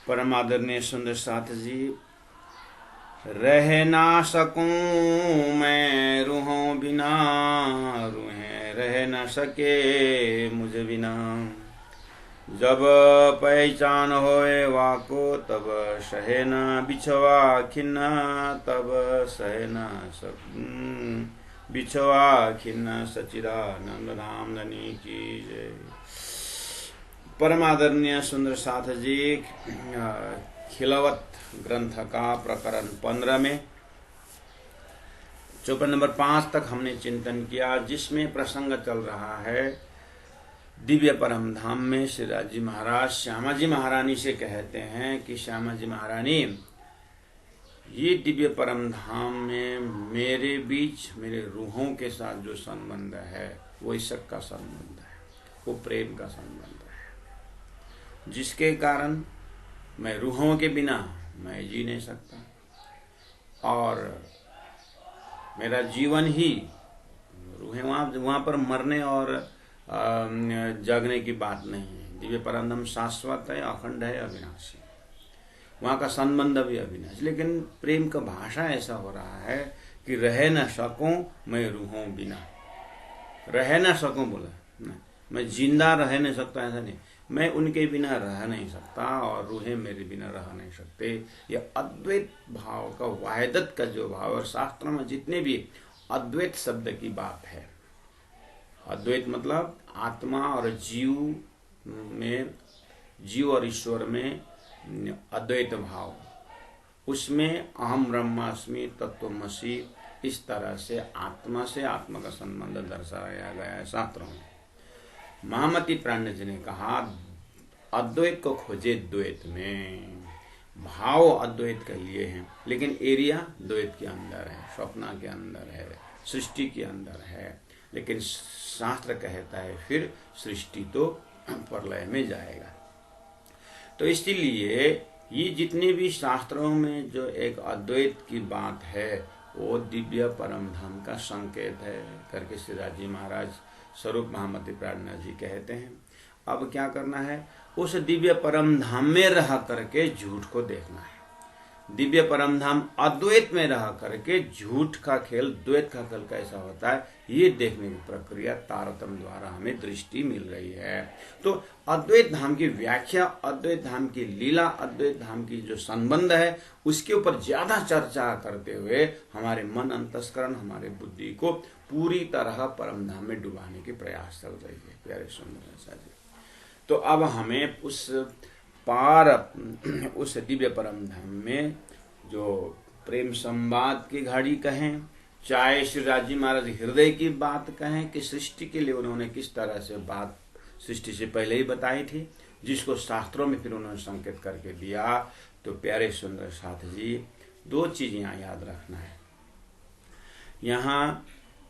परम आदरणीय सुंदर साथ जी, रह ना सकूं मैं रूहों बिना, रूहें रह न सके मुझ बिना। जब पहचान होए वाको तब सहे न बिछवा खिन्ना, तब सहे न सकूं बिछवा खिन्ना। सच्चिदानंद धाम धनी की जय। परम आदरणीय सुंदर साथ जी, खिलवत ग्रंथ का प्रकरण 15 में चौपाई नंबर 5 तक हमने चिंतन किया, जिसमें प्रसंग चल रहा है दिव्य परम धाम में श्री राजी महाराज श्यामा जी महारानी से कहते हैं कि श्यामा जी महारानी, ये दिव्य परम धाम में मेरे बीच मेरे रूहों के साथ जो संबंध है वो ईश्वर का संबंध है, वो प्रेम का संबंध है, जिसके कारण मैं रूहों के बिना मैं जी नहीं सकता। और मेरा जीवन ही रूहें, वहाँ पर मरने और जगने की बात नहीं है। दिव्य परम धाम शाश्वत है, अखंड है, अविनाशी। वहाँ का संबंध भी अविनाशी, लेकिन प्रेम का भाषा ऐसा हो रहा है कि रह न सकूं मैं रूहों बिना। रह न सकूं बोला, मैं जिंदा रह नहीं सकता ऐसा नहीं, मैं उनके बिना रह नहीं सकता और रूहें मेरे बिना रह नहीं सकते। यह अद्वैत भाव का, वाहिदत का जो भाव, और शास्त्रों में जितने भी अद्वैत शब्द की बात है, अद्वैत मतलब आत्मा और जीव में, जीव और ईश्वर में अद्वैत भाव, उसमें अहम ब्रह्मास्मि तत्वमसि, इस तरह से आत्मा से आत्मा का संबंध दर्शाया गया है शास्त्रों में। महामती प्राण जी ने कहा, अद्वैत को खोजे द्वैत में। भाव अद्वैत के लिए हैं, लेकिन एरिया द्वैत के अंदर है, स्वप्न के अंदर है, सृष्टि के अंदर है। लेकिन शास्त्र कहता है फिर सृष्टि तो प्रलय में जाएगा। तो इसलिए ये जितने भी शास्त्रों में जो एक अद्वैत की बात है, वो दिव्य परम धाम का संकेत है करके श्री राजी महाराज स्वरूप महामती प्रार्थना जी कहते हैं। अब क्या करना है, उस दिव्य परम धाम में रह करके झूठ को देखना है। दिव्य परम धाम अद्वैत में रह करके झूठ का खेल, द्वैत का खेल कैसा होता है, ये देखने की प्रक्रिया तारतम्य द्वारा हमें दृष्टि मिल रही है। तो अद्वैत धाम की व्याख्या, अद्वैत धाम की लीला, अद्वैत धाम की जो संबंध है, उसके ऊपर ज्यादा चर्चा करते हुए हमारे मन, अंतस्करण, हमारे बुद्धि को पूरी तरह परम धाम में डुबाने की प्रयास चल रही है। प्यारे सुंदर सा जी, तो अब हमें उस दिव्य परम धाम में जो प्रेम संवाद की घड़ी कहें, चाहे श्री राजी महाराज हृदय की बात कहें कि सृष्टि के लिए उन्होंने किस तरह से बात सृष्टि से पहले ही बताई थी, जिसको शास्त्रों में फिर उन्होंने संकेत करके दिया। तो प्यारे सुंदर साथ जी, दो चीज यहाँ याद रखना है। यहाँ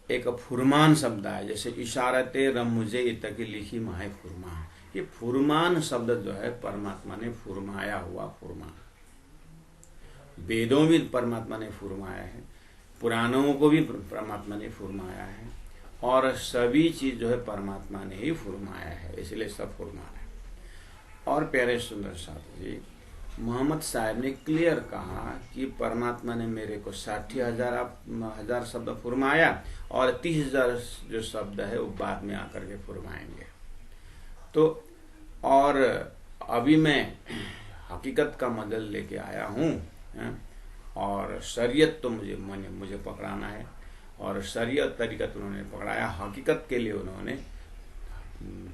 एक फुरमान शब्द है, जैसे इशारते रमुजे इतकी लिखी माहे फुरमान। ये फुरमान शब्द जो है परमात्मा ने फुरमाया हुआ फुरमान। वेदों भी परमात्मा ने फुरमाया है, पुराणों को भी परमात्मा ने फुरमाया है, और सभी चीज जो है परमात्मा ने ही फुरमाया है, इसलिए सब फुरमान है। और प्यारे सुंदर साथ जी, मोहम्मद साहब ने क्लियर कहा कि परमात्मा ने मेरे को 60,000 शब्द फुरमाया और 30,000 जो शब्द है वो बाद में आकर के फुरमाएंगे। तो और अभी मैं हकीकत का मदद लेके आया हूँ, और शरीयत तो मुझे पकड़ाना है, और शरीयत तरीकत उन्होंने पकड़ाया। हकीकत के लिए उन्होंने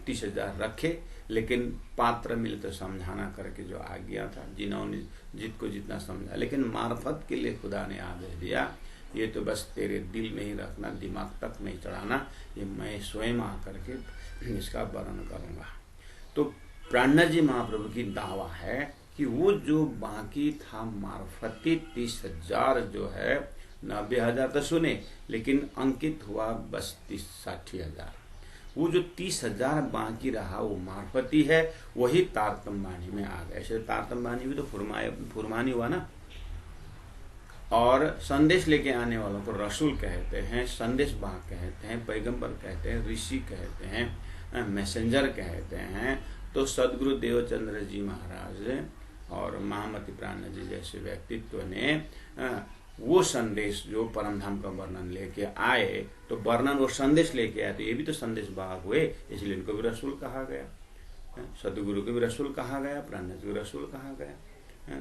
30,000 रखे, लेकिन पात्र मिले तो समझाना करके जो आ गया था, जिन्होंने जिसको जितना समझा, लेकिन मार्फत के लिए खुदा ने आदेश दिया, ये तो बस तेरे दिल में ही रखना, दिमाग तक नहीं चढ़ाना, ये मैं स्वयं आकर के इसका वर्णन करूंगा। तो प्राणा जी महाप्रभु की दावा है कि वो जो बाकी था मार्फती 30,000 जो है, 90,000 तो सुने, लेकिन अंकित हुआ बस 60,000। वो जो 30,000 बाकी रहा वो मार्फती है, वही तारतम्यवाणी में आ गए। ऐसे तारतम्यवाणी भी तो फुरमानी हुआ ना। और संदेश लेके आने वालों को रसूल कहते हैं, संदेश वाहक कहते हैं, पैगंबर कहते हैं, ऋषि कहते हैं, मैसेंजर कहते हैं। तो सदगुरु देवचंद्र जी महाराज और महामति प्राण जी जैसे व्यक्तित्व ने वो संदेश जो परमधाम का वर्णन लेके आए, तो वर्णन और संदेश लेके आए, तो ये भी तो संदेश वाहक हुए, इसलिए इनको भी रसूल कहा गया। सदगुरु को भी रसूल कहा गया, प्राणनाथ को रसूल कहा गया,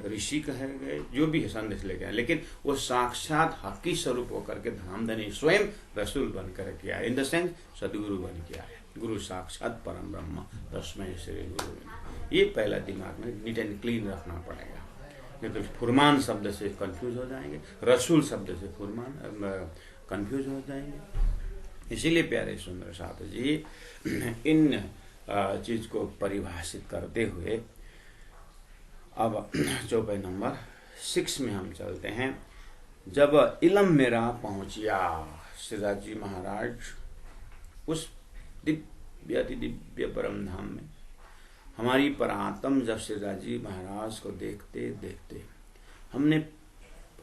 ऋषि कहे गए, जो भी है संदेश लेके आए, लेकिन वो साक्षात हकी स्वरूप होकर के धामधनी स्वयं रसूल बन कर के आए, इन द सेंस सदगुरु बन के आए। गुरु साक्षात परम ब्रह्म तस्मै श्री गुरु। ये पहला दिमाग में नीट एंड क्लीन रखना पड़ेगा, नहीं तो फुरमान शब्द से कंफ्यूज हो जाएंगे, रसूल शब्द से फुरमान कंफ्यूज हो जाएंगे। इसीलिए प्यारे सुंदर साथ जी इन चीज को परिभाषित करते हुए अब चौपाई नंबर 6 में हम चलते हैं। जब इलम मेरा पहुंचिया, श्रीराज जी महाराज उस दिव्य अति दिव्य परम धाम में हमारी परात्म जब श्रीराज जी महाराज को देखते देखते, हमने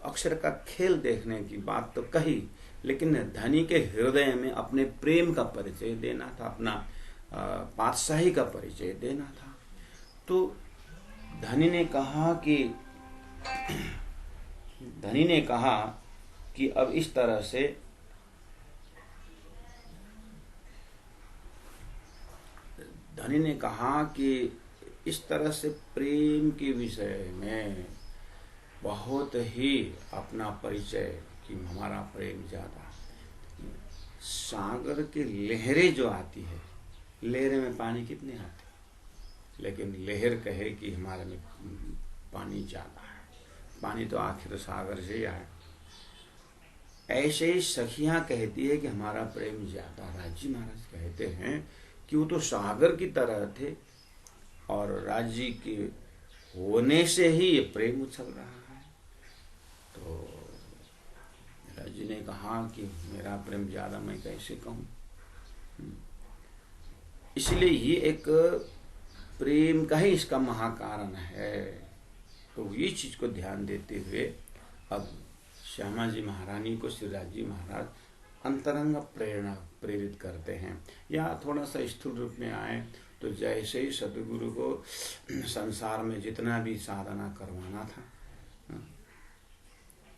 अक्षर का खेल देखने की बात तो कही, लेकिन धनी के हृदय में अपने प्रेम का परिचय देना था, अपना पातशाही का परिचय देना था। तो धनी ने कहा कि अब इस तरह से धनी ने कहा कि इस तरह से प्रेम के विषय में बहुत ही अपना परिचय कि हमारा प्रेम ज्यादा, सागर की लहरें जो आती है, लहरें में पानी कितने आते, लेकिन लहर कहे कि हमारे में पानी ज्यादा है, पानी तो आखिर सागर से ही आए। ऐसे ही सखियां कहती है कि हमारा प्रेम ज्यादा। राजी महाराज कहते हैं कि वो तो सागर की तरह थे और राजी के होने से ही ये प्रेम उछल रहा है। तो राजी ने कहा कि मेरा प्रेम ज्यादा मैं कैसे कहूं, इसलिए ये एक प्रेम का ही इसका महाकारण है। तो ये चीज को ध्यान देते हुए अब श्यामा जी महारानी को श्रीराज जी महाराज अंतरंग प्रेरणा प्रेरित करते हैं। या थोड़ा सा स्थूल रूप में आए तो जैसे ही सदगुरु को संसार में जितना भी साधना करवाना था,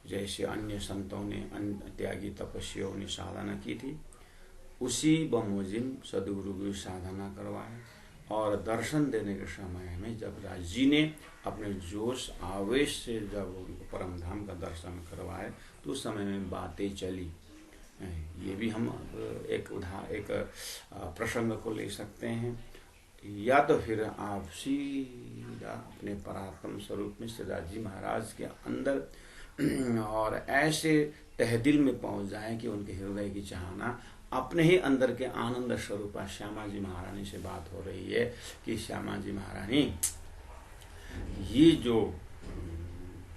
जैसे अन्य संतों ने, अन्य त्यागी तपस्वियों ने साधना की थी, उसी बमोजिम सदगुरु की साधना करवाए। और दर्शन देने के समय में जब राजी ने अपने जोश आवेश से जब उनको परम धाम का दर्शन करवाए, तो उस समय में बातें चली। ये भी हम एक प्रसंग को ले सकते हैं, या तो फिर आप सीधा अपने पराक्रम स्वरूप में श्रीराज जी महाराज के अंदर और ऐसे तहदिल में पहुंच जाए कि उनके हृदय की चाहना अपने ही अंदर के आनंद स्वरूपा श्यामा जी महारानी से बात हो रही है कि श्यामा जी महारानी, ये जो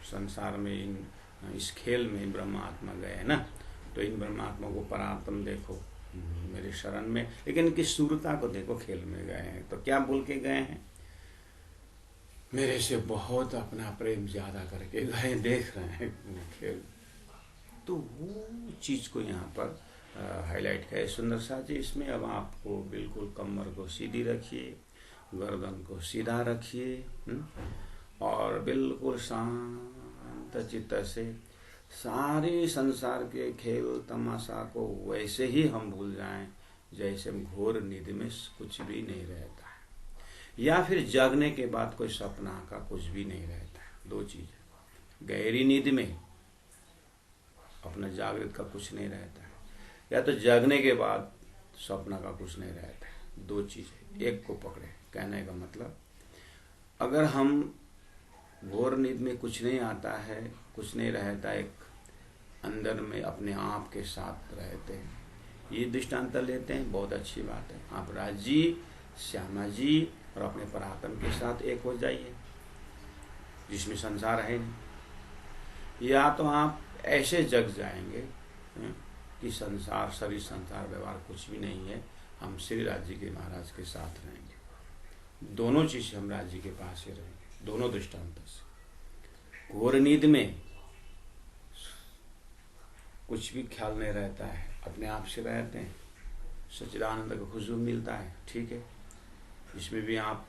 संसार में इस खेल में ब्रह्मात्मा गए ना, तो इन ब्रह्मात्मा को परात्म देखो मेरे शरण में, लेकिन इनकी सूरता को देखो खेल में गए हैं। तो क्या बोल के गए हैं, मेरे से बहुत अपना प्रेम ज्यादा करके गए, देख रहे हैं खेल। तो वो चीज को यहाँ पर हाईलाइट है सुंदर सा जी। इसमें अब आपको बिल्कुल कमर को सीधी रखिए, गर्दन को सीधा रखिए और बिल्कुल शांत चित्त से सारे संसार के खेल तमाशा को वैसे ही हम भूल जाएं जैसे घोर नींद में कुछ भी नहीं रहता है, या फिर जागने के बाद कोई सपना का कुछ भी नहीं रहता है। दो चीज, गहरी नींद में अपना जागृत का कुछ नहीं रहता है, या तो जागने के बाद सपना का कुछ नहीं रहता है। दो चीज एक को पकड़े। कहने का मतलब, अगर हम घोर नींद में कुछ नहीं आता है, कुछ नहीं रहता, एक अंदर में अपने आप के साथ रहते हैं, ये दृष्टांत लेते हैं, बहुत अच्छी बात है। आप राजी, श्यामा जी और अपने परात्म के साथ एक हो जाइए जिसमें संसार है नहीं, या तो आप ऐसे जग जाएंगे कि संसार, शरीर, संसार, व्यवहार कुछ भी नहीं है, हम श्री राज जी के महाराज के साथ रहेंगे। दोनों चीज हम राज जी के पास ही रहेंगे, दोनों दृष्टांत से। घोर नींद में कुछ भी ख्याल नहीं रहता है, अपने आप से रहते हैं, सच्चिदानंद का खुशबू मिलता है, ठीक है, इसमें भी आप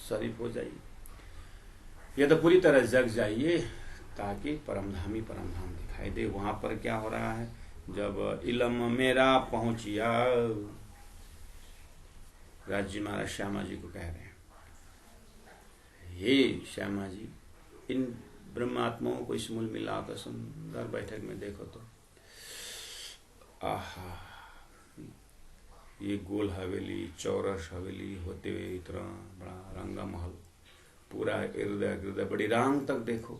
शरीफ हो जाइए। ये तो पूरी तरह जग जाइए ताकि परमधाम ही परमधाम दिखाई दे। वहां पर क्या हो रहा है, जब इलम मेरा पहुंचिया, राजी महाराज श्यामा जी को कह रहे हैं, हे श्यामा जी, इन ब्रह्मात्माओं को इस मूल मिला कर सुंदर बैठक में देखो तो, आहा, ये गोल हवेली, चौरस हवेली होते हुए इतना बड़ा रंगा महल, पूरा हृदय बड़ी रांग तक देखो,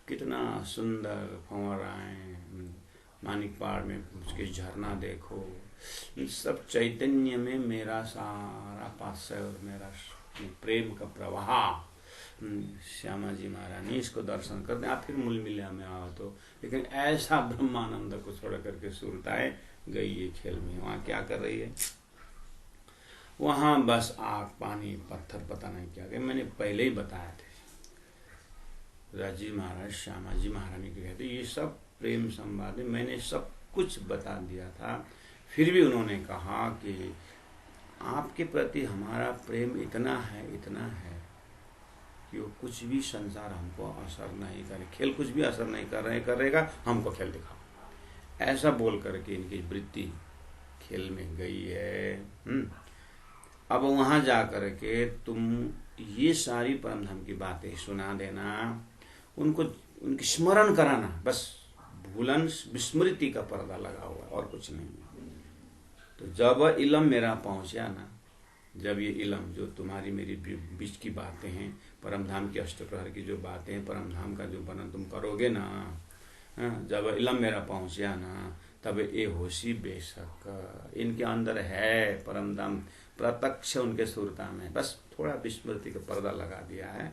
कितना सुंदर फंवराएं, मानिक पहाड़ में उसके झरना देखो, सब चैतन्य में मेरा सारा पास्य और मेरा प्रेम का प्रवाह। श्यामा जी महारानी इसको दर्शन करते, आप फिर मूल मिल्या में आओ तो। लेकिन ऐसा ब्रह्मानंद को छोड़ करके सुरताएं गई ये खेल में। वहां क्या कर रही है, वहां बस आग पानी पत्थर पता नहीं क्या गए। मैंने पहले ही बताया थे, राजी महाराज श्यामा जी महारानी को कहते ये सब प्रेम संवाद में मैंने सब कुछ बता दिया था। फिर भी उन्होंने कहा कि आपके प्रति हमारा प्रेम इतना है कि वो कुछ भी संसार हमको असर नहीं करे, खेल कुछ भी असर नहीं करेगा, हमको खेल दिखाओ। ऐसा बोल करके इनकी वृत्ति खेल में गई है। अब वहां जा करके तुम ये सारी परमधाम की बातें सुना देना, उनको उनकी स्मरण कराना, बस भूलन विस्मृति का पर्दा लगा हुआ और कुछ नहीं। तो जब इलम मेरा पहुंचा ना, जब ये इलम जो तुम्हारी मेरी बीच की बातें हैं, परमधाम की अष्टप्रहर की जो बातें हैं, परमधाम का जो वर्णन तुम करोगे ना, जब इलम मेरा पहुंचा ना, तब ये होशी बेशक इनके अंदर है परमधाम प्रत्यक्ष उनके सुरता में, बस थोड़ा विस्मृति का पर्दा लगा दिया है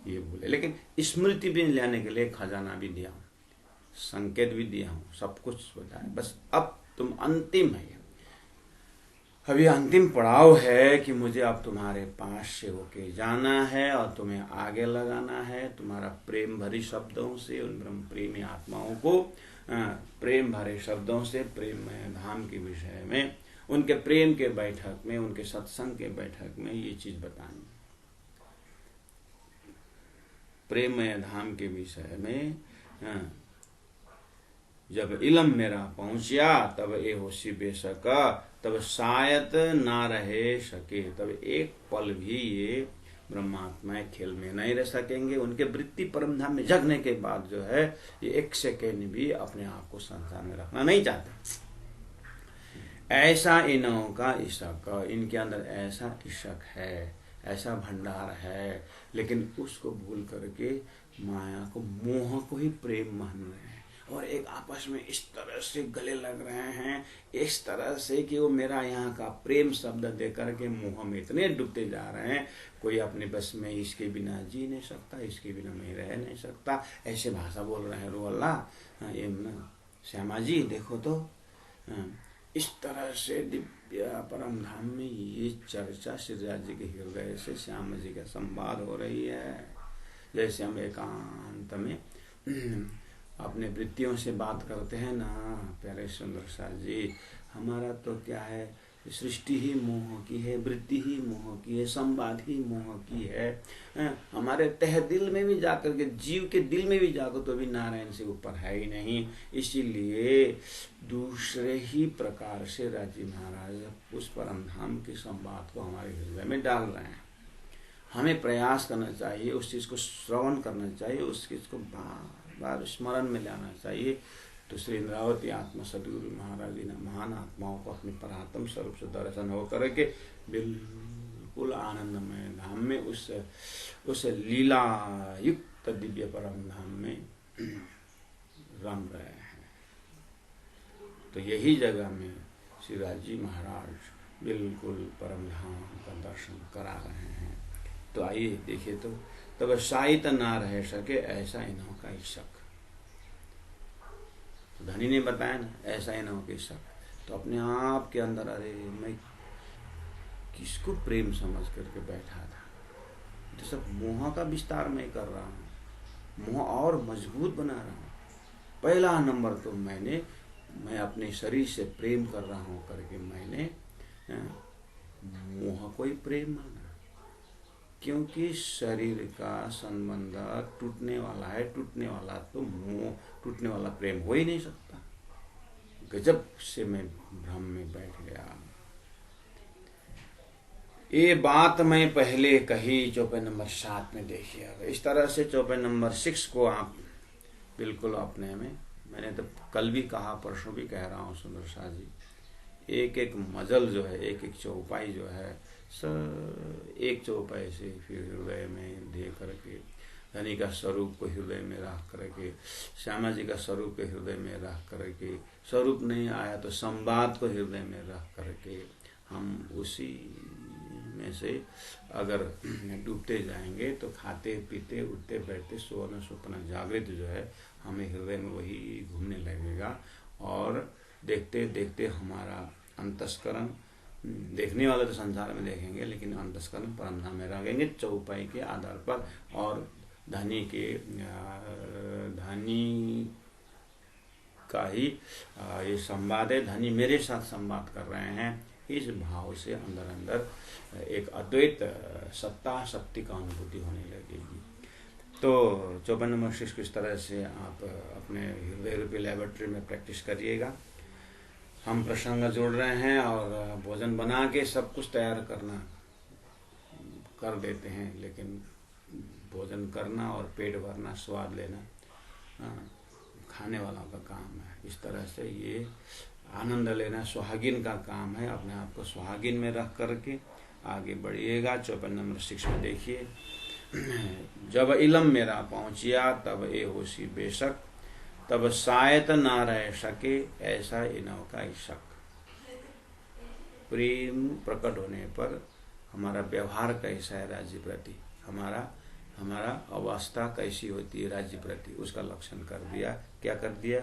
ये बोले। लेकिन स्मृति भी लाने के लिए खजाना भी दिया हूँ, संकेत भी दिया हूँ, सब कुछ बताया, बस अब तुम अंतिम है, अभी अंतिम पड़ाव है कि मुझे अब तुम्हारे पास से होके जाना है और तुम्हें आगे लगाना है, तुम्हारा प्रेम भरी शब्दों से उन ब्रह्म प्रेमी आत्माओं को प्रेम भरे शब्दों से प्रेममय धाम के विषय में, उनके प्रेम के बैठक में, उनके सत्संग के बैठक में ये चीज बतानी। प्रेममय धाम के विषय में जब इलम मेरा पहुंचा, तब ए होशी बेशक, तब शायद ना रहे सके, तब एक पल भी ये ब्रह्मात्माएं खेल में नहीं रह सकेंगे। उनके वृत्ति परमधाम में जगने के बाद जो है ये एक सेकेंड भी अपने आप को संसार में रखना नहीं चाहते। ऐसा इनों का इशक, इनके अंदर ऐसा इशक है, ऐसा भंडार है, लेकिन उसको भूल करके माया को, मोह को ही प्रेम मान रहे हैं और एक आपस में इस तरह से गले लग रहे हैं, इस तरह से कि वो मेरा यहाँ का प्रेम शब्द दे करके मोह में इतने डूबते जा रहे हैं, कोई अपने बस में इसके बिना जी नहीं सकता, इसके बिना मैं रह नहीं सकता, ऐसे भाषा बोल रहे हैं। रो अल्लाह, ये श्यामा जी देखो तो, इस तरह से दिव्य परम धाम में ये चर्चा श्री राज जी के हृदय से श्याम जी का संवाद हो रही है। जैसे हम एकांत में अपने वृत्तियों से बात करते हैं ना, प्यारे सुंदर साथ जी, हमारा तो क्या है, सृष्टि ही मोह की है, वृत्ति ही मोह की है, संवाद ही मोह की है। हमारे तह दिल में भी जाकर के, जीव के दिल में भी जाकर तो भी नारायण से ऊपर है ही नहीं। इसीलिए दूसरे ही प्रकार से राजी महाराज उस परम धाम के संवाद को हमारे हृदय में डाल रहे हैं। हमें प्रयास करना चाहिए, उस चीज को श्रवण करना चाहिए, उस चीज को बार बार स्मरण में लाना चाहिए। तो श्री इंद्रावती आत्मा सदगुरु महाराज जी ने महान आत्माओं को अपने परात्म स्वरूप से दर्शन होकर के बिल्कुल आनंदमय धाम में, उस लीला युक्त दिव्य परम धाम में रम रहे हैं। तो यही जगह में श्री राजी महाराज बिल्कुल परम धाम का दर्शन करा रहे हैं। तो आइए देखिए, तो तब शायद ना रह सके ऐसा इन्हों का इशक। तो धनी ने बताया ना, ऐसा इन्हों का इशक। तो अपने आप के अंदर, अरे मैं किसको प्रेम समझ करके बैठा था, तो सब मोह का विस्तार मैं कर रहा हूँ, मोह और मजबूत बना रहा हूँ। पहला नंबर तो मैं अपने शरीर से प्रेम कर रहा हूँ करके मैंने मोह को ही प्रेम माना। क्योंकि शरीर का संबंध टूटने वाला है, टूटने वाला तो मोह, टूटने वाला प्रेम हो ही नहीं सकता। गजब से मैं भ्रम में बैठ गया। ये बात मैं पहले कही, चौपाई नंबर 7 में देखिए। इस तरह से चौपाई नंबर 6 को आप बिल्कुल अपने में, मैंने तो कल भी कहा, परसों भी कह रहा हूँ सुंदर शाह जी, एक एक मजल जो है, एक एक चौपाई जो है, एक चौपाई से फिर हृदय में दे करके धनी का स्वरूप को हृदय में रख करके, श्यामा जी का स्वरूप को हृदय में रख करके, स्वरूप नहीं आया तो संवाद को हृदय में रख करके हम उसी में से अगर डूबते जाएंगे तो खाते पीते उठते बैठते सोना सपना जागृत जो है हमें हृदय में वही घूमने लगेगा। और देखते देखते हमारा अंतस्करण, देखने वाले तो संसार में देखेंगे लेकिन अंतस्करण परमधाम में रहेंगे चौपाई के आधार पर। और धनी का ही ये संवाद है, धनी मेरे साथ संवाद कर रहे हैं, इस भाव से अंदर अंदर एक अद्वैत सत्ता शक्ति का अनुभूति होने लगेगी। तो चौपाई नंबर 6 को इस तरह से आप अपने हृदय रूपी लैबोरेटरी में प्रैक्टिस करिएगा। हम प्रसंग जोड़ रहे हैं और भोजन बना के सब कुछ तैयार कर देते हैं, लेकिन भोजन करना और पेट भरना, स्वाद लेना खाने वाला का काम है। इस तरह से ये आनंद लेना सुहागिन का काम है। अपने आप को सुहागिन में रख करके आगे बढ़िएगा। चौपाई नंबर 6 में देखिए, जब इलम मेरा पहुँचिया तब ए होशी बेशक, तब शायद ना रह सके ऐसा इनव का शक। प्रेम प्रकट होने पर हमारा व्यवहार कैसा है राज्य प्रति, हमारा अवस्था कैसी होती है राज्य प्रति, उसका लक्षण कर दिया। क्या कर दिया?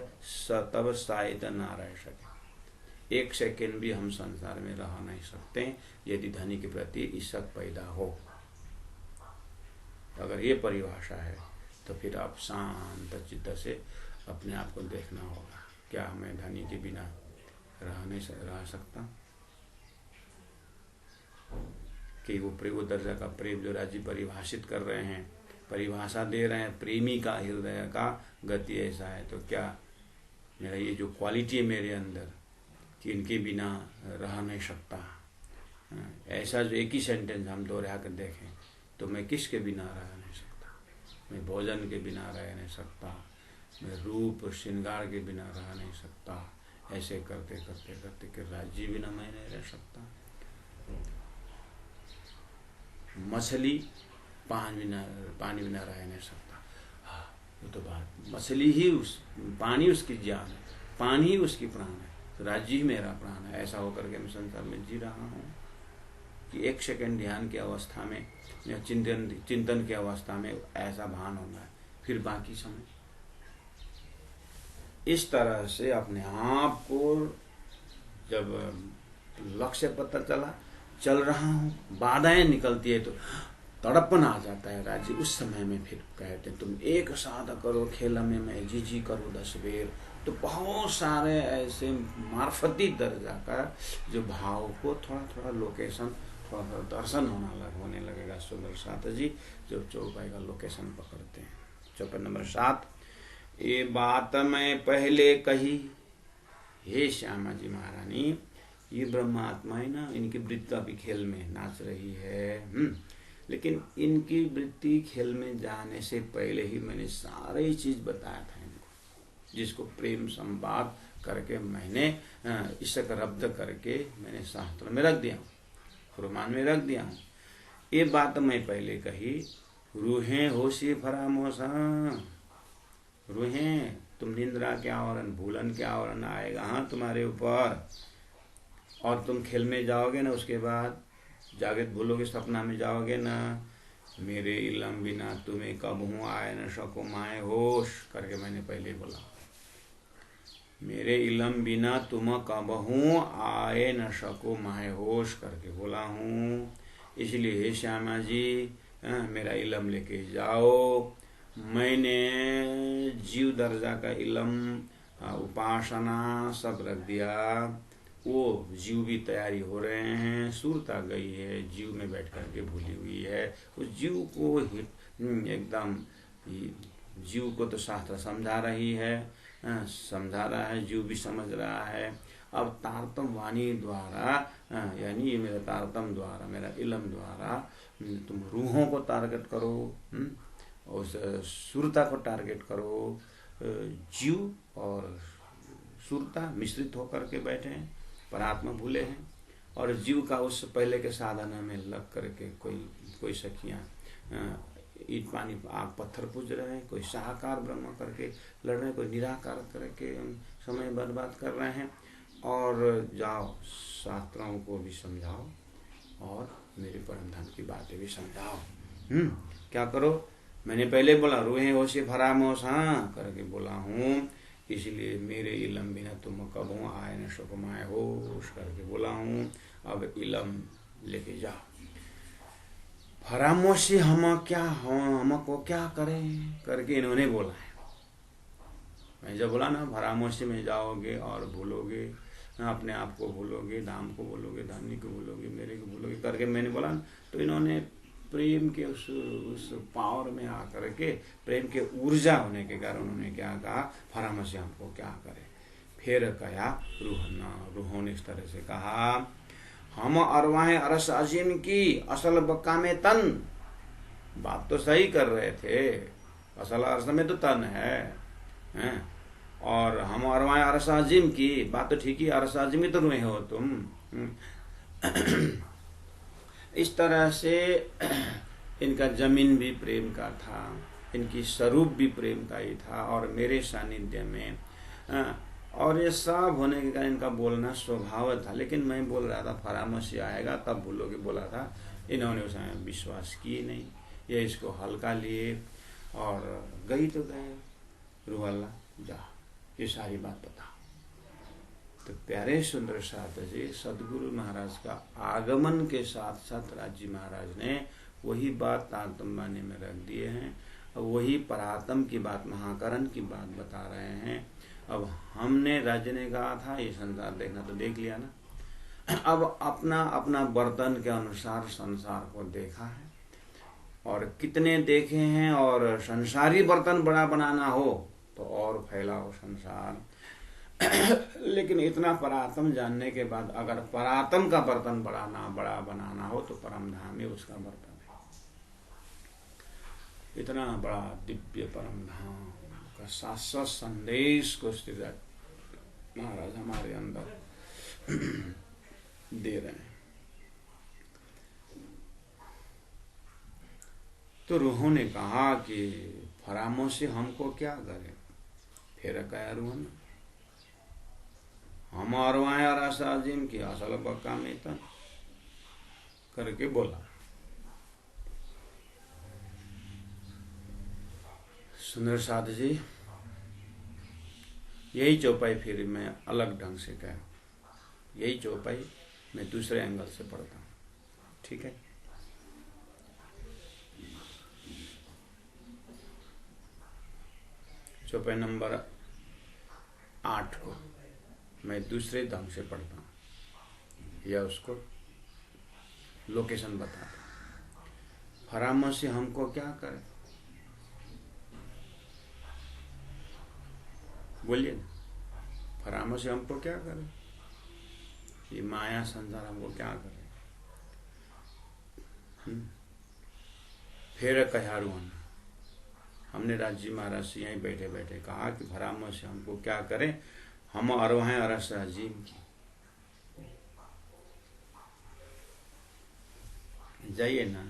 तब शायद ना रह सके, एक सेकेंड भी हम संसार में रह नहीं सकते यदि धनी के प्रति ईशक पैदा हो। अगर ये परिभाषा है तो फिर आप शांत चित्त से अपने आप को देखना होगा, क्या मैं धनी के बिना रह सकता? कि वो दर्जा का प्रेम जो राजी परिभाषित कर रहे हैं, परिभाषा दे रहे हैं, प्रेमी का हृदय का गति ऐसा है, तो क्या मेरा ये जो क्वालिटी है मेरे अंदर कि इनके बिना रह नहीं सकता, ऐसा जो एक ही सेंटेंस हम दोहरा कर देखें तो मैं किसके बिना रह नहीं सकता? मैं भोजन के बिना रह नहीं सकता, मैं रूप श्रृंगार के बिना रह नहीं सकता। ऐसे करते करते करते कि राज्य बिना मैं नहीं रह सकता, मछली पानी बिना रह नहीं सकता। हाँ, वो तो बात, मछली ही पानी उसकी जान है, पानी ही उसकी प्राण है, तो राज्य ही मेरा प्राण है। ऐसा होकर के मैं संसार में जी रहा हूँ कि एक सेकंड ध्यान की अवस्था में या चिंतन की अवस्था में ऐसा भान होना है, फिर बाकी समय इस तरह से अपने आप को जब लक्ष्य पता चल रहा हूँ, बाधाएं निकलती है तो तड़पन आ जाता है राज्य। उस समय में फिर कहते हैं तुम एक साध करो खेल में मैं जी करो 10 बेर। तो बहुत सारे ऐसे मार्फती दर्जा का जो भाव को थोड़ा थोड़ा लोकेशन, थोड़ा थोड़ा दर्शन होने लगेगा। सुंदर साथ जी जो चौपाई का लोकेशन पकड़ते हैं। चौपाई नंबर 7, ये बात मैं पहले कही, हे श्यामा जी महारानी, ये ब्रह्मात्मा है ना, इनकी वृत्ति अभी खेल में नाच रही है। लेकिन इनकी वृत्ति खेल में जाने से पहले ही मैंने सारी चीज बताया था इनको, जिसको प्रेम संवाद करके मैंने इसक रब्द करके मैंने शास्त्र में रख दिया, फुरमान में रख दिया हूँ। ये बात मैं पहले कही, रूहें होशी फरामोसा, रूहें तुम निंद्रा के आवरण, भूलन के आवरण आएगा हाँ तुम्हारे ऊपर, और तुम खेल में जाओगे ना, उसके बाद जागृत भूलोगे, सपना में जाओगे ना। मेरे इलम बिना तुम्हें कब हूँ आए न सको माए होश करके मैंने पहले बोला, मेरे इलम बिना तुम कब हूँ आए न सको माए होश करके बोला हूँ। इसलिए हे श्यामा जी मेरा इलम लेके जाओ। मैंने जीव दर्जा का इलम उपासना सब रख दिया, वो जीव भी तैयारी हो रहे हैं, सुरता गई है, जीव में बैठ करके भूली हुई है। उस जीव को एकदम, जीव को तो शास्त्र समझा रही है, समझा रहा है, जीव भी समझ रहा है। अब तारतम वाणी द्वारा, यानी ये मेरा तारतम द्वारा, मेरा इलम द्वारा तुम रूहों को टारगेट करो, और सुरता को टारगेट करो। जीव और सुरता मिश्रित होकर के बैठे हैं, परात्मा भूले हैं, और जीव का उस पहले के साधना में लग करके कोई सखियाँ ईट पानी आग पत्थर पूज रहे हैं, कोई साकार ब्रह्म करके लड़ रहे हैं, कोई निराकार करके समय बर्बाद कर रहे हैं। और जाओ शास्त्रों को भी समझाओ और मेरे परम धन की बातें भी समझाओ। क्या करो, मैंने पहले बोला रूहे हो से फरामोश हाँ करके बोला हूँ, इसलिए मेरे इलम बिना तुम कबो आए न सुखमाए होश करके बोला हूँ। अब इलम लेके जाओ। फरामोशी हमको क्या करें करके इन्होंने बोला है। मैं जब बोला ना फरामोशी में जाओगे और भूलोगे, अपने आप को भूलोगे, धाम को भूलोगे, धानी को भूलोगे, मेरे को भूलोगे करके मैंने बोला, तो इन्होंने प्रेम के उस पावर में आकर के, प्रेम के ऊर्जा होने के कारण उन्होंने क्या कहा, फरामोशी हमको क्या करे। फिर कहा रूहों ने इस तरह से कहा, हम अरवाहें अरस अजीम की असल बक्का में तन। बात तो सही कर रहे थे, असल अरस में तो तन है? और हम अरवाहें अरस अजीम की, बात तो ठीक ही, अरस अजीम ही तो रुए हो तुम। इस तरह से इनका जमीन भी प्रेम का था, इनकी स्वरूप भी प्रेम का ही था, और मेरे सानिध्य में और ये सब होने के कारण इनका बोलना स्वभाव था। लेकिन मैं बोल रहा था फरामोशी आएगा तब भूलोगे बोला था, इन्होंने उसमें विश्वास किए नहीं, ये इसको हल्का लिए और गई तो गए, रूह अल्लाह जा, ये सारी बात बता। तो प्यारे सुंदर साथ जी, सदगुरु महाराज का आगमन के साथ साथ राजी महाराज ने वही बात तारतम वाणी में रख दिए हैं, वही परातम की बात, महाकरण की बात बता रहे हैं। अब हमने राज्य ने कहा था ये संसार देखना, तो देख लिया ना। अब अपना अपना बर्तन के अनुसार संसार को देखा है, और कितने देखे हैं। और संसारी बर्तन बड़ा बनाना हो तो और फैलाओ संसार। लेकिन इतना परातम जानने के बाद अगर परातम का बर्तन बड़ा बनाना हो तो परम धाम ही उसका बर्तन है। इतना बड़ा दिव्य परम धाम का शाश्वत संदेश को श्री महाराज हमारे अंदर दे रहे हैं। तो रूहों ने कहा कि फरामोशी हमको क्या करे। फिर कहा रूह ने, हम अरवाएं अरासाजिम की असल बक्का में तन करके बोला। सुंदर साध जी, यही चौपाई फिर मैं अलग ढंग से कह, यही चौपाई मैं दूसरे एंगल से पढ़ता हूँ, ठीक है। चौपाई नंबर 8 को मैं दूसरे ढंग से पढ़ता हूँ, या उसको लोकेशन बताता हूँ। फरामोशी हमको क्या करे, बोलिए ना, फरामोशी हमको क्या करे, ये माया संसार हमको क्या करे। फिर कहा रूह ने, हमने राजी महाराज से यहीं बैठे बैठे कहा कि फरामोशी हमको क्या करे, हम अरवाहें अरस अजीम की। जाइए ना,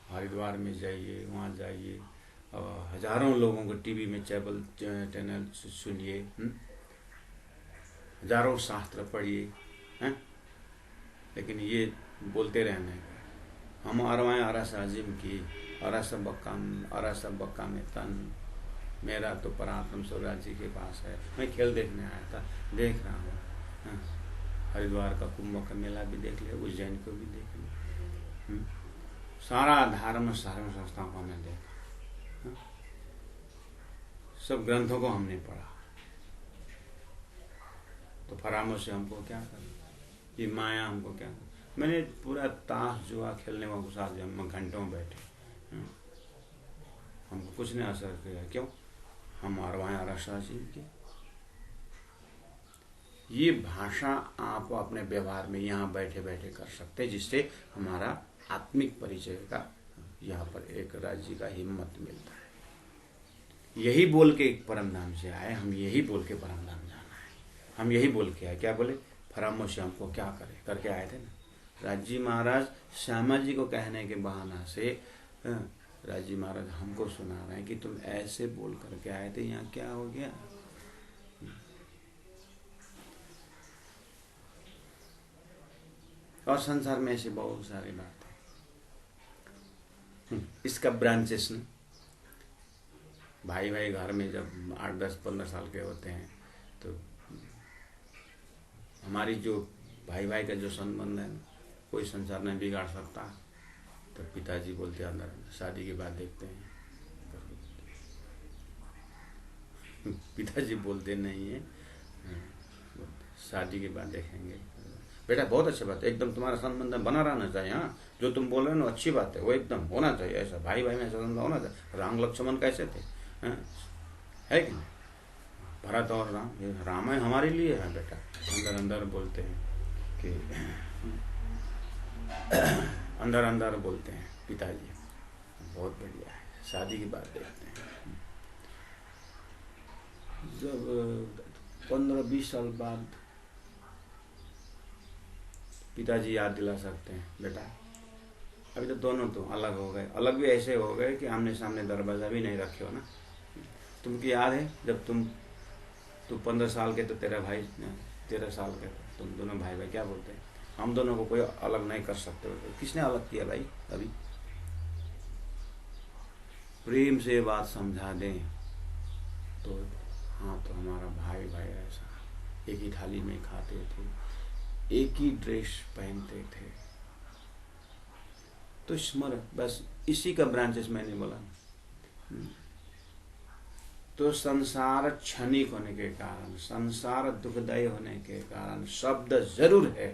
हरिद्वार में जाइए, वहाँ जाइए, हजारों लोगों को टीवी में चैनल सुनिए, हजारों शास्त्र पढ़िए, हैं, लेकिन ये बोलते रहने का, हम अरवाएं अरस अजीम की, अरस बक्का में तन, मेरा तो परात्म स्वराज जी के पास है। मैं खेल देखने आया था, देख रहा हूँ। हरिद्वार का कुंभ का मेला भी देख लिया, उज्जैन को भी देख लिया, सारा धर्म संस्थाओं को हमने देखा, सब ग्रंथों को हमने पढ़ा। तो फरामोशी हमको क्या करना, ये माया हमको क्या करना। मैंने पूरा ताश जुआ खेलने को घुसा दिया, हम घंटों बैठे, हमको कुछ नहीं असर किया। क्यों? हम और वहाँ रक्षा जीव के। ये भाषा आप अपने व्यवहार में यहाँ बैठे बैठे कर सकते हैं, जिससे हमारा आत्मिक परिचय का यहाँ पर एक राज्य का हिम्मत मिलता है। यही बोल के परम धाम से आए, हम यही बोल के परम धाम जाना है, हम यही बोल के आए। क्या बोले? फरामो से हमको क्या करे करके आए थे ना। राजी महाराज श्यामा जी को कहने के बहाना से राजी महाराज हमको सुना रहे हैं कि तुम ऐसे बोल करके आए थे, यहाँ क्या हो गया। और संसार में ऐसी बहुत सारी बातें, इसका ब्रांचेस न, भाई भाई घर में जब 8, 10, 15 साल के होते हैं तो हमारी जो भाई भाई का जो संबंध है कोई संसार नहीं बिगाड़ सकता। तो पिताजी बोलते हैं अंदर शादी के बाद देखते हैं, पिताजी बोलते नहीं है शादी के बाद देखेंगे। बेटा बहुत अच्छी बात है, एकदम तुम्हारा संबंध बना रहना चाहिए। हाँ, जो तुम बोल रहे हो ना अच्छी बात है, वो एकदम होना चाहिए ऐसा, भाई भाई में ऐसा संबंध होना चाहिए। राम लक्ष्मण कैसे थे, है कि नहीं? भरत और राम, ये रामायण हमारे लिए है बेटा। अंदर अंदर बोलते हैं कि अंदर अंदर बोलते हैं पिताजी, बहुत बढ़िया है, शादी की बात देखते हैं। जब 15-20 साल बाद पिताजी याद दिला सकते हैं, बेटा अभी तो दोनों तो अलग हो गए, अलग भी ऐसे हो गए कि आमने सामने दरवाजा भी नहीं रखे हो ना। तुमको याद है जब तुम 15 साल के तो तेरा भाई 13 साल के, तुम दोनों भाई भाई क्या बोलते हैं, हम दोनों को कोई अलग नहीं कर सकते। किसने अलग किया भाई? अभी प्रेम से बात समझा दें तो हाँ, तो हमारा भाई भाई ऐसा एक ही थाली में खाते थे, एक ही ड्रेस पहनते थे। तो स्मरण, बस इसी का ब्रांचेस मैंने बोला। तो संसार क्षणिक होने के कारण, संसार दुखदायी होने के कारण शब्द जरूर है,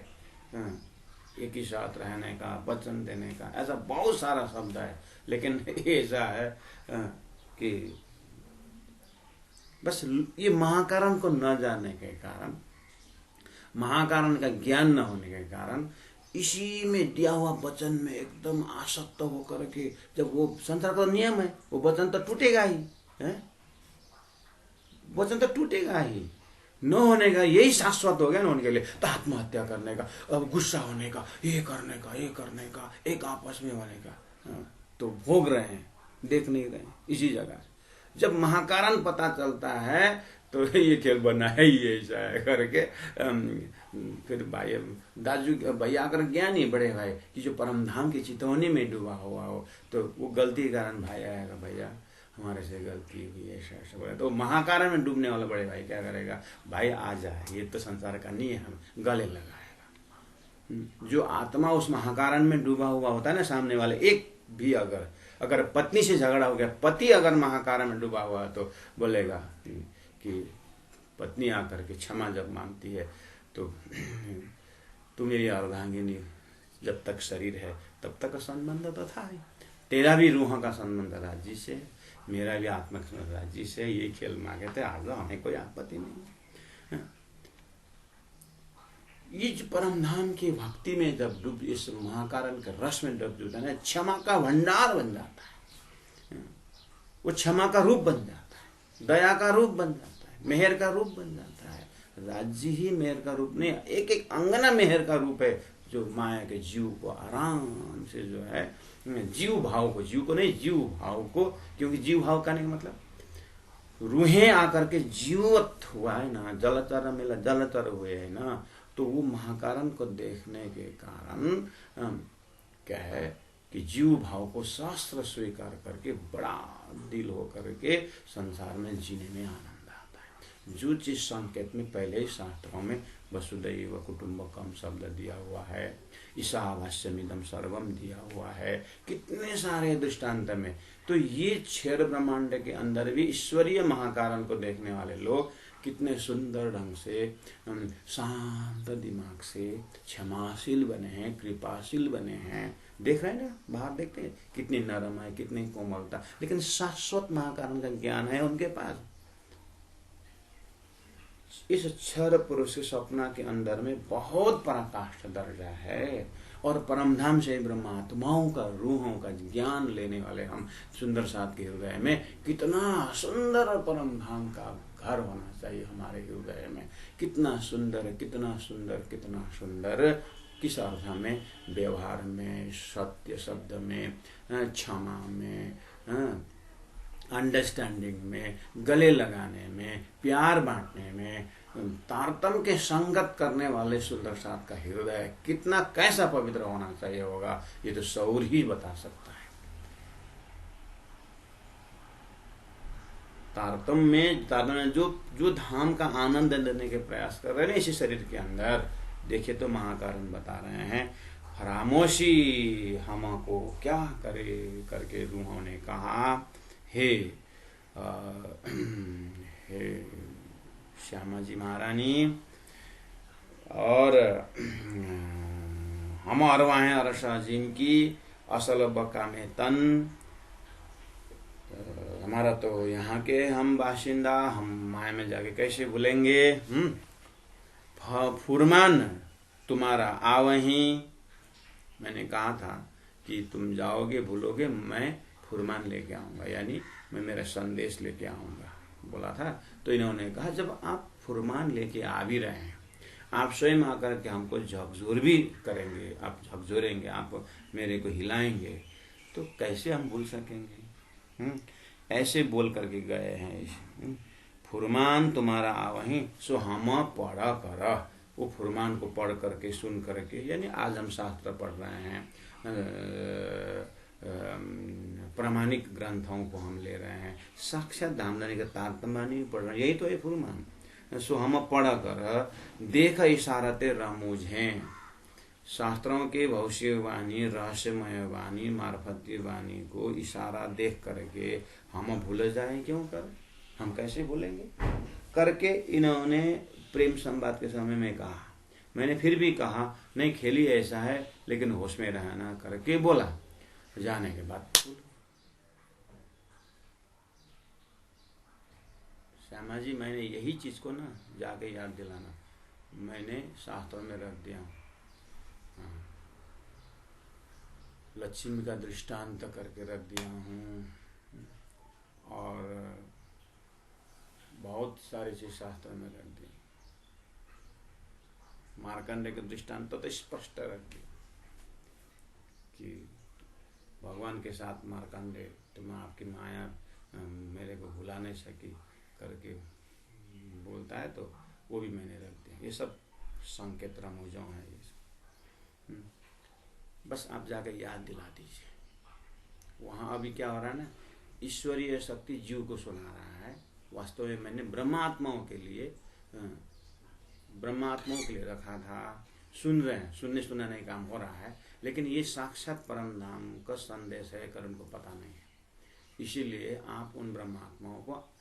एक ही साथ रहने का, वचन देने का, ऐसा बहुत सारा शब्द है। लेकिन ऐसा है कि बस ये महाकारण को न जानने के कारण, महाकारण का ज्ञान न होने के कारण, इसी में दिया हुआ वचन में एकदम आसक्त होकर के, जब वो संसार का नियम है, वो वचन तो टूटेगा ही है, वचन तो टूटेगा ही, न होने का यही शाश्वत हो गया ना उनके लिए। तो आत्महत्या करने का, अब गुस्सा होने का, ये करने का, ये करने का, एक आपस में होने का, तो भोग रहे हैं, देख नहीं रहे हैं इसी जगह। जब महाकारण पता चलता है तो ये खेल बना है, ये ऐसा है करके फिर भाई दाजू भैया अगर ज्ञानी बड़े भाई कि जो परम धाम की चितौनी में डूबा हुआ हो, तो वो गलती के कारण भाई आएगा, भैया हमारे से गलती हुई, ऐसा ऐसा बोला। तो महाकारण में डूबने वाला बड़े भाई क्या करेगा? भाई आ जाए, ये तो संसार का नियम, गले लगाएगा। जो आत्मा उस महाकारण में डूबा हुआ होता है ना, सामने वाले एक भी अगर पत्नी से झगड़ा हो गया, पति अगर महाकारण में डूबा हुआ है तो बोलेगा कि पत्नी आकर के क्षमा जब मांगती है तो तू मेरी अर्धांगिनी, जब तक शरीर है तब तक संबंध तो था ही, तेरा भी रूह का संबंध राज्य से, मेरा भी आत्मा का राज्य से, ये खेल मांगे थे, आ जाओ, हमें कोई आपत्ति नहीं। ये परम धाम की भक्ति में जब डूब, इस महाकारण के रस में डूब जाता है, क्षमा का भंडार बन जाता है, वो क्षमा का रूप बन जाता है, दया का रूप बन जाता है, मेहर का रूप बन जाता है। राज्य ही मेहर का रूप नहीं, एक एक अंगना मेहर का रूप है, जो माया के जीव को आराम से जो है, जीव भाव को, जीव को नहीं, जीव भाव को, क्योंकि जीव भाव कहने का मतलब रूहें आकर के जीवत हुआ है ना, जलचर मिला, जलचर हुए है ना, तो वो महाकारण को देखने के कारण क्या है कि जीव भाव को शास्त्र स्वीकार करके बड़ा दिल हो करके संसार में जीने में आनंद आता है। जो चीज संकेत में पहले ही शास्त्रों में वसुदैव कुटुंबकम शब्द दिया हुआ है, ईशावास्यमिदं सर्वम दिया हुआ है, कितने सारे दृष्टांत में। तो ये क्षीर ब्रह्मांड के अंदर भी ईश्वरीय महाकारण को देखने वाले लोग कितने सुंदर ढंग से शांत दिमाग से क्षमाशील बने हैं, कृपाशील बने हैं। देख रहे हैं ना, बाहर देखते हैं कितनी नरम है, कितनी कोमलता, लेकिन शाश्वत महाकारण का ज्ञान है उनके पास। इस क्षर पुरुष स्वप्ना के अंदर में बहुत पराकाष्ठ दर्जा है, और परमधाम से ब्रह्मात्माओं का, रूहों का ज्ञान लेने वाले हम सुंदर साथ के हृदय में, कितना सुंदर परमधाम का घर होना चाहिए हमारे हृदय में। कितना सुंदर, कितना सुंदर, कितना सुंदर। किस अर्थ में? व्यवहार में, सत्य शब्द में, क्षमा में, अंडरस्टैंडिंग में, गले लगाने में, प्यार बांटने में, तारतम के संगत करने वाले सुंदर साथ का हृदय कितना, कैसा पवित्र होना चाहिए होगा, ये तो सौर ही बता सकता है। तारतम में जो धाम का आनंद लेने के प्रयास कर रहे हैं इसी शरीर के अंदर, देखिए तो महाकारण बता रहे हैं, खामोशी हमको क्या करे करके रूहों ने कहा, हे श्यामा जी महारानी, और हम अरवाहें अरसा जिन की असल बका में तन, हमारा तो यहाँ के हम बाशिंदा, हम माया में जाके कैसे भूलेंगे। फुरमान तुम्हारा आवही, मैंने कहा था कि तुम जाओगे भूलोगे, मैं फुरमान लेके आऊँगा, यानी मैं मेरा संदेश लेके आऊँगा, बोला था। तो इन्होंने कहा जब आप फुरमान लेके आ भी रहे हैं, आप स्वयं आकर के हमको झकझोर भी करेंगे, आप झकझोरेंगे, आप मेरे को हिलाएंगे, तो कैसे हम भूल सकेंगे। ऐसे बोल करके गए हैं। फुरमान तुम्हारा आवही सो हम पढ़ा कर, वो फुरमान को पढ़ करके, सुन करके, यानी आज हम शास्त्र पढ़ रहे हैं, प्रामाणिक ग्रंथों को हम ले रहे हैं, साक्षात धामधनी का तारतम्य पढ़ रहे हैं, यही तो है फुरमान। सो हम पढ़ कर देख इशारते रमूज हैं, शास्त्रों के भविष्यवाणी, रहस्यमय वाणी, मार्फतीय वाणी को इशारा देख करके हम भूल जाए क्यों कर, हम कैसे भूलेंगे करके इन्होंने प्रेम संवाद के समय में कहा। मैंने फिर भी कहा नहीं, खेली ऐसा है लेकिन होश में रहना करके बोला। जाने के बाद श्यामा जी, मैंने यही चीज को ना जाके याद दिलाना, मैंने शास्त्रों में रख दिया। लक्ष्मी का दृष्टांत करके रख दिया हूँ, और बहुत सारी चीज शास्त्र में रख दी। मार्कंडे के दृष्टांत तो स्पष्ट रख दिया कि भगवान के साथ मार्कंडे, तुम आपकी माया मेरे को भुला नहीं सकी करके बोलता है, तो वो भी मैंने रख दिया। ये सब संकेत रमूजों है, ये सब बस आप जाकर याद दिला दीजिए। वहाँ अभी क्या हो रहा है ना, ईश्वरीय शक्ति जीव को सुना रहा है। वास्तव में मैंने ब्रह्मात्माओं के लिए रखा था। सुन रहे हैं, सुनने सुनाने का काम हो रहा है, लेकिन ये साक्षात परम धाम का संदेश है कर उनको पता नहीं है। इसीलिए आप उन ब्रह्मात्माओं को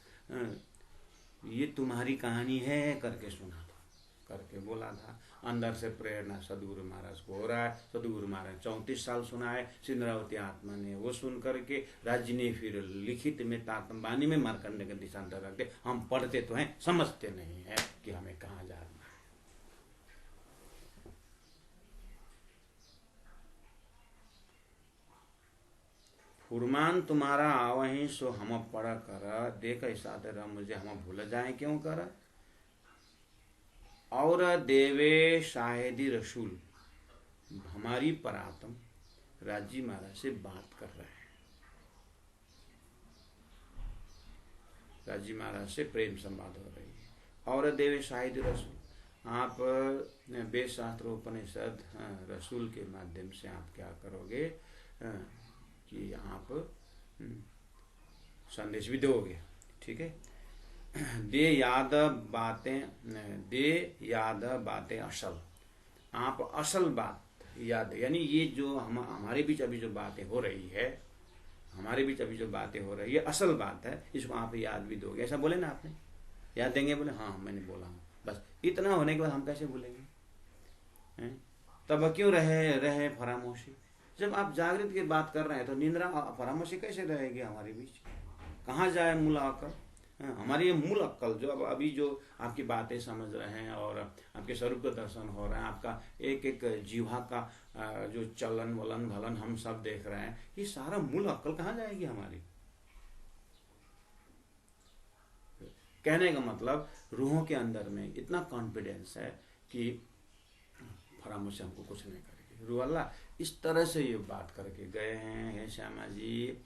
ये तुम्हारी कहानी है करके सुना दो, करके बोला था। अंदर से प्रेरणा सदगुरु महाराज को हो रहा है। सदगुरु महाराज 34 साल सुनाए, सिंधरावती आत्मा ने वो सुन करके, राज्य ने फिर लिखित में तातंबानी में मार्कंडे के दिशांतर रखते। हम पढ़ते तो हैं, समझते नहीं है कि हमें कहाँ जाना है। फुरमान तुम्हारा आवही सो हम पढ़ कर, देख ऐसा तेरा मुझे हम भूल जाए क्यों कर। और देवे शाहिदी रसूल, हमारी परात्म राजी महाराज से बात कर रहे हैं। राजी महाराज से प्रेम संवाद हो रही है। और देवे शाहिदी रसूल, आप वेद शास्त्र उपनिषद रसूल के माध्यम से आप क्या करोगे कि आप संदेश भी दोगे, ठीक है। दे याद बातें असल, आप असल बात याद, यानी ये जो हमारे बीच अभी जो बातें हो रही है, असल बात है, इसको आप याद भी दोगे, ऐसा बोले ना आपने। याद देंगे, बोले हाँ मैंने बोला हूँ, बस इतना होने के बाद हम कैसे भूलेंगे? तब क्यों रहे फरामोशी? जब आप जागृत की बात कर रहे हैं तो निंद्रा फरामोशी कैसे रहेगी हमारे बीच? कहाँ जाए मूल अक्ल? हमारी ये मूल अक्ल जो अब अभी जो आपकी बातें समझ रहे हैं और आपके स्वरूप का दर्शन हो रहा है, आपका एक एक जीवा का जो चलन वलन घलन हम सब देख रहे हैं, ये सारा मूल अक्ल कहाँ जाएगी हमारी? कहने का मतलब रूहों के अंदर में इतना कॉन्फिडेंस है कि फरामोशी हमको कुछ नहीं करेगी। रूह अल्लाह इस तरह से ये बात करके गए हैं, हे श्यामा जी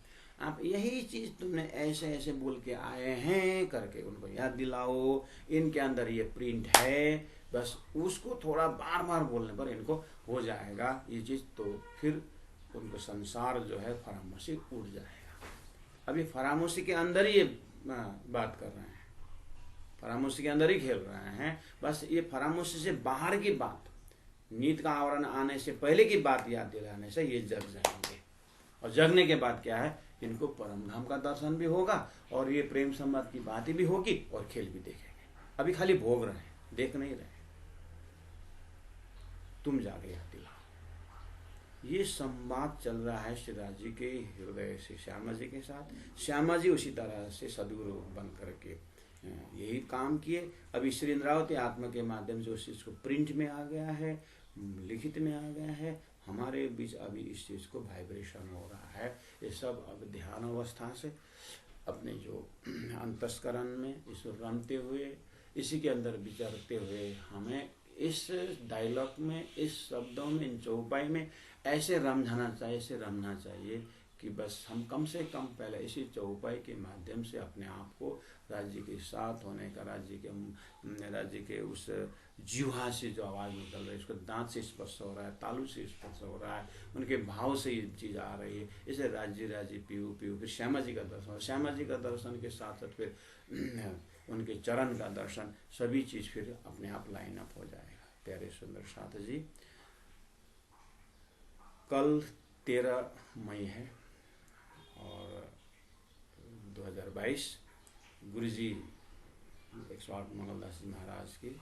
आप यही चीज तुमने ऐसे ऐसे बोल के आए हैं करके उनको याद दिलाओ, इनके अंदर ये प्रिंट है, बस उसको थोड़ा बार बार बोलने पर इनको हो जाएगा ये चीज, तो फिर उनको संसार जो है फरामोशी उड़ जाएगा। अभी फरामोशी के अंदर ये बात कर रहे हैं, फरामोशी के अंदर ही खेल रहे हैं, बस ये फरामोशी से बाहर की बात, नींद का आवरण आने से पहले की बात याद दिलाने से ये जग जाएंगे। और जगने के बाद क्या है, इनको परम धाम का दर्शन भी होगा और ये प्रेम संवाद की बातें भी होगी और खेल भी देखेंगे। अभी खाली भोग रहे हैं, देख नहीं रहे। तुम जागे याद दिलाओ। ये संवाद चल रहा है श्रीराज जी के हृदय से श्यामा जी के साथ। श्यामा जी उसी तरह से सदगुरु बन करके यही काम किए। अभी श्री इंद्रावती आत्मा के माध्यम से उस चीज को प्रिंट में आ गया है, लिखित में आ गया है। हमारे बीच अभी इस चीज को वाइब्रेशन हो रहा है। ये सब अब ध्यान अवस्था से अपने जो अंतस्करण में इसको रमते हुए, इसी के अंदर विचरते हुए हमें इस डायलॉग में, इस शब्दों में, इन चौपाई में ऐसे रम जाना चाहिए, ऐसे रमना चाहिए कि बस हम कम से कम पहले इसी चौपाई के माध्यम से अपने आप को राज्य के साथ होने का, राज्य के उस जीवा से जो आवाज़ निकल रही है, उसको दांत से स्पर्श हो रहा है, तालू से स्पर्श हो रहा है, उनके भाव से ये चीज़ आ रही है। इसे राज्य पीऊ पीऊ, फिर श्यामा जी का दर्शन, श्यामा जी का दर्शन के साथ साथ फिर उनके चरण का दर्शन, सभी चीज़ फिर अपने आप लाइन अप हो जाएगा। प्यारे सुंदर साथ जी, कल 13 मई है और 2022 गुरु जी 108 मंगलदास जी महाराज की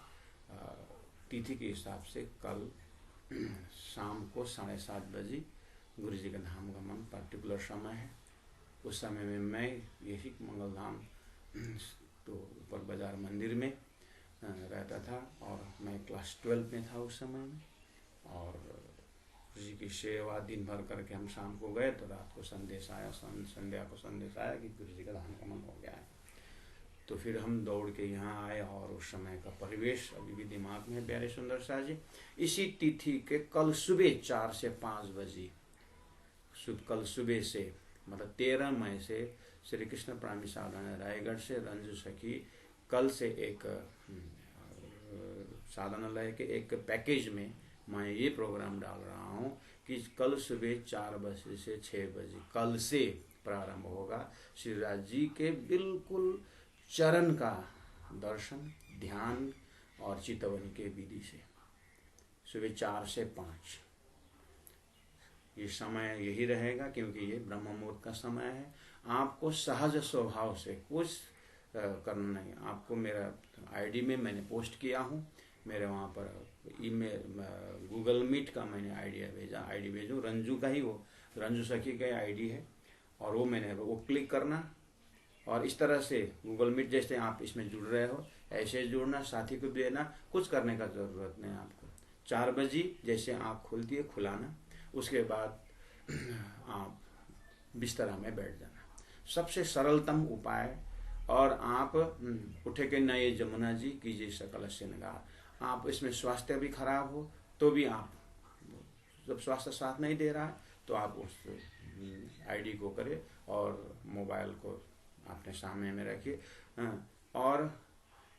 तिथि के हिसाब से कल शाम को 7:30 बजे गुरु जी का धाम गमन पर्टिकुलर समय है। उस समय में मैं यही मंगलधाम तो ऊपर बाजार मंदिर में रहता था और मैं क्लास 12 में था उस समय में। और गुरु जी की सेवा दिन भर करके हम शाम को गए तो रात को संदेश आया, संध्या को संदेश आया कि गुरु जी का धाम गमन हो गया है। तो फिर हम दौड़ के यहाँ आए और उस समय का परिवेश अभी भी दिमाग में है। प्यारे सुंदर शाह जी, इसी तिथि के कल सुबह 4 से 5 बजे, कल सुबह से मतलब 13 मई से श्री कृष्ण प्राणी साधना रायगढ़ से रंजू सखी कल से एक साधनालय के एक पैकेज में मैं ये प्रोग्राम डाल रहा हूँ कि कल सुबह 4 बजे से 6 बजे कल से प्रारंभ होगा श्री राज जी के बिल्कुल चरण का दर्शन, ध्यान और चितवन के विधि से सुबह 4 से 5। ये समय यही रहेगा क्योंकि ये ब्रह्म मुहूर्त का समय है। आपको सहज स्वभाव से कुछ करना नहीं। आपको मेरा आईडी में मैंने पोस्ट किया हूँ, मेरे वहाँ पर ईमेल गूगल मीट का मैंने आईडी भेजूँ, रंजू का ही, वो रंजू सखी का आईडी है और वो मैंने वो क्लिक करना और इस तरह से गूगल मीट जैसे आप इसमें जुड़ रहे हो ऐसे जुड़ना, साथी को देना, कुछ करने का ज़रूरत नहीं आपको। 4 बजे जैसे आँख खुलती है खुलाना, उसके बाद आप बिस्तरा में बैठ जाना, सबसे सरलतम उपाय। और आप उठे के नए जमुना जी कीजिए सकल श्रृंगार। आप इसमें स्वास्थ्य भी खराब हो तो भी आप, जब स्वास्थ्य साथ नहीं दे रहा है तो आप उस आईडी को करें और मोबाइल को अपने सामने में रखिए। और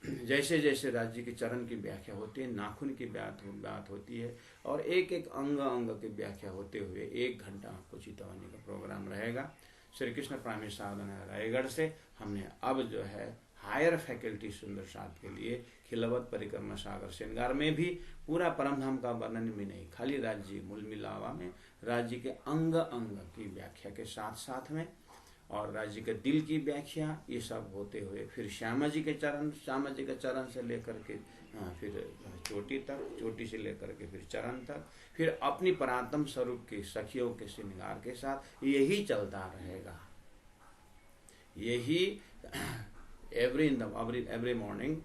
जैसे जैसे राज्य के चरण की व्याख्या होती है, नाखून की बात होती है और एक एक अंग की व्याख्या होते हुए 1 घंटा आपको चितवानी का प्रोग्राम रहेगा। श्री कृष्ण प्राणी साधना रायगढ़ से हमने अब जो है हायर फैकल्टी सुंदर साथ के लिए खिलवत परिक्रमा सागर श्रृंगार में भी पूरा परमधाम का वर्णन भी नहीं, खाली राज्य मूल मिलावा में राज्य के अंग की व्याख्या के साथ साथ में और राज्य के दिल की व्याख्या, ये सब होते हुए फिर श्यामा जी के चरण से लेकर के फिर चोटी तक, चोटी से लेकर के फिर चरण तक, फिर अपनी परात्म स्वरूप के सखियों के श्रृंगार के साथ यही चलता रहेगा। यही एवरी मॉर्निंग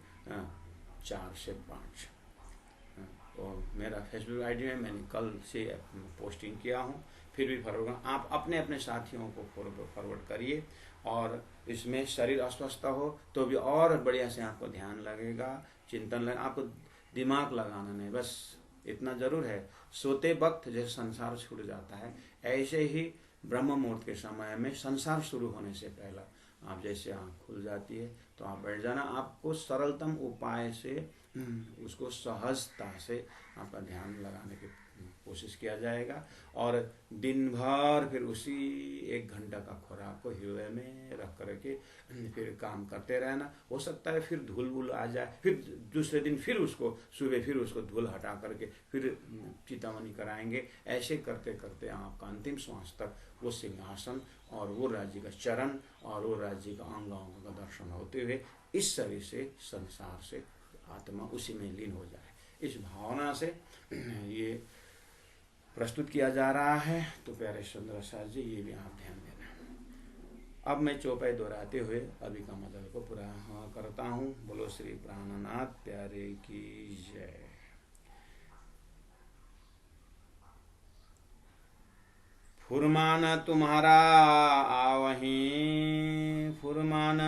4 से 5। तो मेरा फेसबुक आईडी में मैंने कल से पोस्टिंग किया हूँ, फिर भी फॉरवर्ड, आप अपने अपने साथियों को फॉरवर्ड करिए। और इसमें शरीर अस्वस्थ हो तो भी और बढ़िया से आपको ध्यान लगेगा, चिंतन लगेगा। आपको दिमाग लगाना नहीं, बस इतना जरूर है, सोते वक्त जैसे संसार छूट जाता है, ऐसे ही ब्रह्म मुहूर्त के समय में संसार शुरू होने से पहला आप जैसे आँख खुल जाती है तो आप बैठ जाना। आपको सरलतम उपाय से उसको सहजता से आपका ध्यान लगाने की कोशिश किया जाएगा। और दिन भर फिर उसी 1 घंटा का खुराक को हृदय में रख करके फिर काम करते रहना। हो सकता है फिर धूल वूल आ जाए, फिर दूसरे दिन फिर उसको सुबह फिर उसको धूल हटा करके फिर चितामणि कराएंगे। ऐसे करते करते आपका अंतिम श्वास तक वो सिंहासन और वो राज्य का चरण और वो राज्य का अंग का दर्शन होते हुए इस शरीर से, संसार से आत्मा उसी में लीन हो जाए, इस भावना से ये प्रस्तुत किया जा रहा है। तो प्यारे सुंदराचार्य जी, ये भी आप ध्यान देना। अब मैं चौपाई दोहराते हुए अभी का मदल को पूरा करता हूँ। बोलो श्री प्राणनाथ प्यारे की जय। फुरमान तुम्हारा आवहीं, फुरमान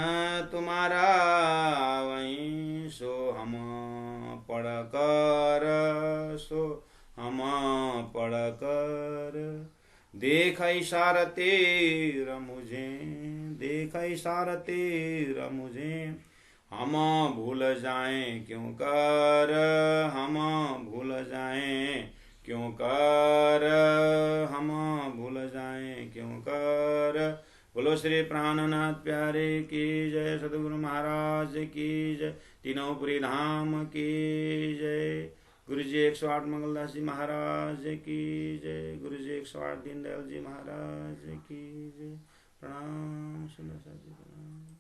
तुम्हारा आवहीं, सो हम पढ़कर, सो हम पढ़कर, देख इशारते मुझे, देख इशारते मुझे, हम भूल जाएं क्यों कर, हम भूल जाएं क्यों कर, हम भूल जाएं क्यों कर। बोलो श्री प्राणनाथ प्यारे की जय, सदगुरु महाराज की जय, तीनों पुरी धाम की जय। गुरु जी 108 मंगलदास जी महाराज की जय, गुरु जी 108 दीनदयाल जी महाराज की जय। प्रणाम सुंदर जी, प्रणाम।